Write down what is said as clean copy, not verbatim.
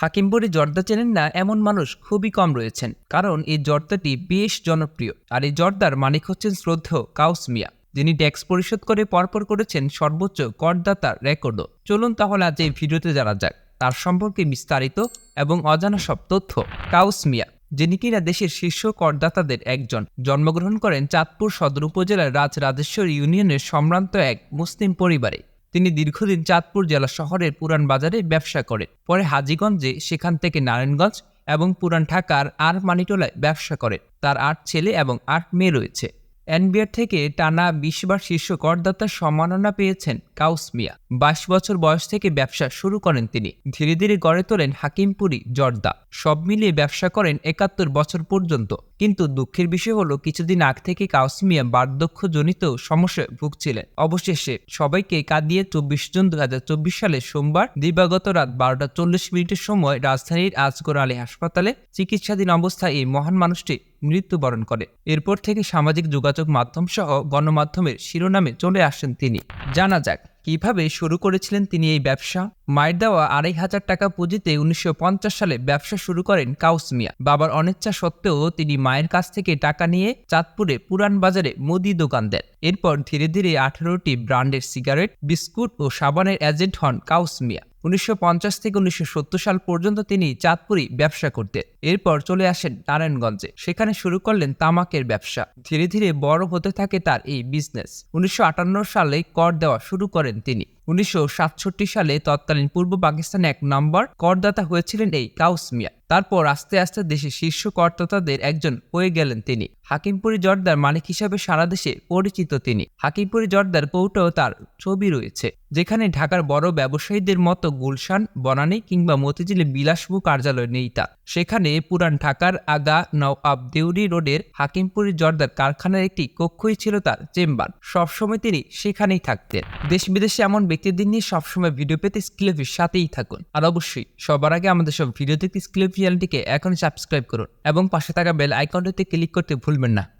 হাকিমপুরি জর্দা চেনেন না এমন মানুষ খুবই কম রয়েছেন, কারণ এই জর্দাটি বেশ জনপ্রিয়। আর এই জর্দার মালিক হচ্ছেন শ্রদ্ধেয় কাউস মিয়া, যিনি ট্যাক্স পরিশোধ করে পরপর করেছেন সর্বোচ্চ করদাতার রেকর্ডও। চলুন তাহলে আজ এই ভিডিওতে জানা যাক তার সম্পর্কে বিস্তারিত এবং অজানা সব তথ্য। কাউস মিয়া, যিনি কিনা দেশের শীর্ষ করদাতাদের একজন, জন্মগ্রহণ করেন চাঁদপুর সদর উপজেলার রাজরাজেশ্বর ইউনিয়নের সম্ভ্রান্ত এক মুসলিম পরিবারে। তিনি দীর্ঘদিন চাঁদপুর জেলা শহরের পুরান বাজারে ব্যবসা করেন, পরে হাজীগঞ্জে, সেখান থেকে নারায়ণগঞ্জ এবং পুরান ঢাকার আর মানিটোলায় ব্যবসা করেন। তার 8 ছেলে এবং 8 মেয়ে রয়েছে। এনবিআর থেকে টানা 20 বার শীর্ষ করদাতার সম্মাননা পেয়েছেন কাউস মিয়া। 22 বছর বয়স থেকে ব্যবসা শুরু করেন তিনি। ধীরে ধীরে গড়ে তোলেন হাকিমপুরি জর্দা। সব মিলিয়ে ব্যবসা করেন 71 বছর পর্যন্ত। কিন্তু দুঃখের বিষয় হলো, কিছুদিন আগ থেকে কাউস মিয়া বার্ধক্যজনিত সমস্যায় ভুগছিলেন। অবশেষে সবাইকে কাঁদিয়ে 24 জুন 2024 সালে সোমবার দিবাগত রাত 12টা 40 মিনিটের সময় রাজধানীর আজগর আলী হাসপাতালে চিকিৎসাধীন অবস্থায় এই মহান মানুষটি মৃত্যুবরণ করে। এরপর থেকে সামাজিক যোগাযোগ মাধ্যম সহ গণমাধ্যমের শিরোনামে চলে আসেন তিনি। জানা যাক কিভাবে শুরু করেছিলেন তিনি এই ব্যবসা। মায়ের দেওয়া 2,500 টাকা পুঁজিতে 1950 সালে ব্যবসা শুরু করেন কাউস মিয়া। বাবার অনিচ্ছা সত্ত্বেও তিনি মায়ের কাছ থেকে টাকা নিয়ে চাঁদপুরে পুরান বাজারে মুদি দোকান দেন। এরপর ধীরে ধীরে 18টি ব্র্যান্ডের সিগারেট, বিস্কুট ও সাবানের এজেন্ট হন কাউস মিয়া। 1950 থেকে 1970 সাল পর্যন্ত তিনি চাঁদপুরই ব্যবসা করতেন। এরপর চলে আসেন নারায়ণগঞ্জে, সেখানে শুরু করলেন তামাকের ব্যবসা। ধীরে ধীরে বড় হতে থাকে তার এই বিজনেস। 1958 সালে কর দেওয়া শুরু করেন তিনি। 1967 সালে তৎকালীন পূর্ব পাকিস্তানে 1 নম্বর করদাতা হয়েছিলেন এই কাউস মিয়া। তারপর আস্তে আস্তে দেশের শীর্ষ করদাতাদের একজন হয়ে গেলেন তিনি। হাকিমপুরি জর্দার মালিক হিসাবে সারা দেশে পরিচিত তিনি। হাকিমপুরি জর্দার কৌটাও তার ছবি রয়েছে, যেখানে ঢাকার বড় ব্যবসায়ীদের মতো গুলশান, বনানী কিংবা মতিঝিলে বিলাসবহুল কার্যালয় নেই তার। সেখানে পুরান ঢাকার আগা নওয়াব দেউরি রোডের হাকিমপুরি জর্দার কারখানার একটি কক্ষই ছিল তার চেম্বার। সবসময় তিনি সেখানেই থাকতেন। দেশ বিদেশে এমন ব্যক্তিদের নিয়ে সবসময় ভিডিও পেতে স্কিলভির সাথেই থাকুন। আর অবশ্যই সবার আগে আমাদের সব ভিডিও দেখতে স্কিলভি চ্যানেলটিকে এখনই সাবস্ক্রাইব করুন এবং পাশে থাকা বেল আইকনটিতে ক্লিক করতে ভুলবেন না।